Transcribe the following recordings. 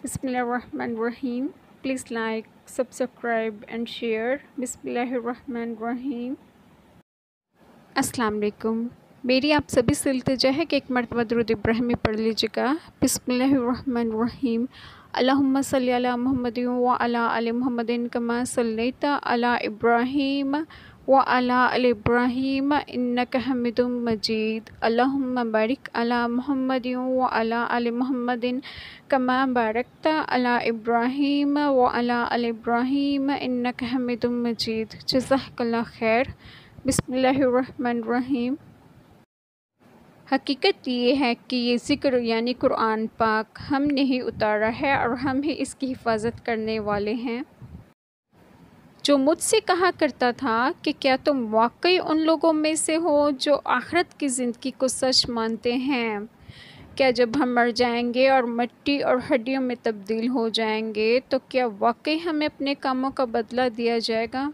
Bismillahirrahmanirrahim. Please like, subscribe and share. Bismillahirrahmanirrahim. अस्सलाम वालेकुम। मेरी आप सभी से इल्तिजा है कि एक मरतबा दुरूद इब्राहिमी पढ़ लीजिएगा। बिस्मिल्लाहिर्रहमानिर्रहीम। अल्लाहुम्मा सल्ली अला मुहम्मदिन व अला आलि मुहम्मदिन कमा सल्लैता अला इब्राहीम व अला आलि इब्राहीम इन्नका हमीदुम मजीद। अल्लाहुम्मा बारिक अला मुहम्मदिन व अला आलि मुहम्मदिन कमा बारकता अला इब्राहीम व अला आलि इब्राहीम इन्नका हमीदुम मजीद। जज़ाकल्लाह खैर। बिस्मिल्लाहिर्रहमानिर्रहीम। हकीकत ये है कि ये ज़िक्र यानी कुरान पाक हमने ही उतारा है और हम ही इसकी हिफाजत करने वाले हैं। जो मुझसे कहा करता था कि क्या तुम वाकई उन लोगों में से हो जो आखिरत की ज़िंदगी को सच मानते हैं? क्या जब हम मर जाएंगे और मिट्टी और हड्डियों में तब्दील हो जाएंगे तो क्या वाकई हमें अपने कामों का बदला दिया जाएगा?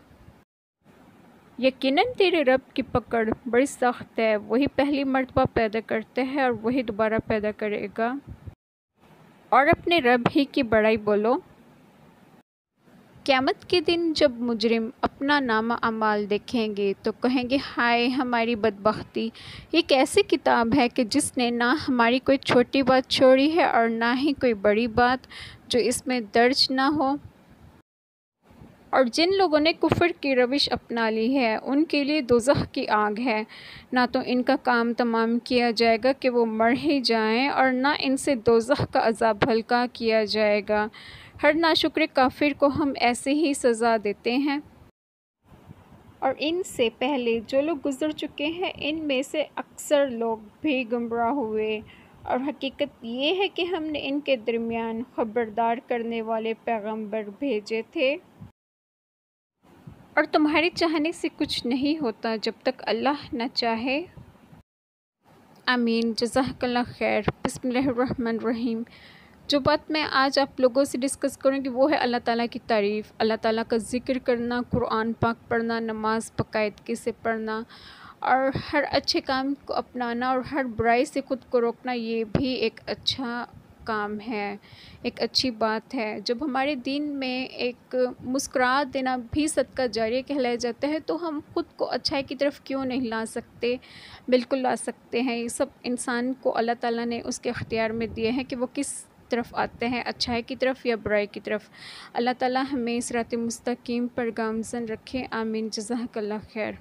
यकीनन तेरे रब की पकड़ बड़ी सख्त है। वही पहली मर्तबा पैदा करता है और वही दोबारा पैदा करेगा। और अपने रब ही की बड़ाई बोलो। क़यामत के दिन जब मुजरिम अपना नामा अमाल देखेंगे तो कहेंगे, हाय हमारी बदबख्ती, ये कैसी किताब है कि जिसने ना हमारी कोई छोटी बात छोड़ी है और ना ही कोई बड़ी बात जो इसमें दर्ज ना हो। और जिन लोगों ने कुफ्र की रविश अपना ली है उनके लिए दोज़ख की आग है। ना तो इनका काम तमाम किया जाएगा कि वो मर ही जाएं और ना इनसे दोज़ख का अज़ाब हल्का किया जाएगा। हर नाशुक्र काफिर को हम ऐसे ही सज़ा देते हैं। और इनसे पहले जो लोग गुज़र चुके हैं इनमें से अक्सर लोग भी गुमराह हुए। और हकीकत ये है कि हमने इनके दरमियान खबरदार करने वाले पैगंबर भेजे थे। और तुम्हारे चाहने से कुछ नहीं होता जब तक अल्लाह न चाहे। आमीन। जज़ाकल्लाह खैर। बिस्मिल्लाहिर्रहमानिर्रहीम। जो बात मैं आज आप लोगों से डिस्कस करूँगी वो है अल्लाह ताला की तारीफ़, अल्लाह ताला का ज़िक्र करना, कुरान पाक पढ़ना, नमाज़ बाकायदगी से पढ़ना और हर अच्छे काम को अपनाना और हर बुराई से ख़ुद को रोकना, ये भी एक अच्छा काम है, एक अच्छी बात है। जब हमारे दीन में एक मुस्कुराहट देना भी सदका जारिया कहलाया जाता है तो हम ख़ुद को अच्छाई की तरफ क्यों नहीं ला सकते? बिल्कुल ला सकते हैं। ये सब इंसान को अल्लाह ताला ने उसके अख्तियार में दिए हैं कि वो किस तरफ आते हैं, अच्छाई की तरफ या बुराई की तरफ। अल्लाह ताला हमें सिरात मुस्तकीम पर गामज़न रखे। आमीन। जज़ाकल्लाह खैर।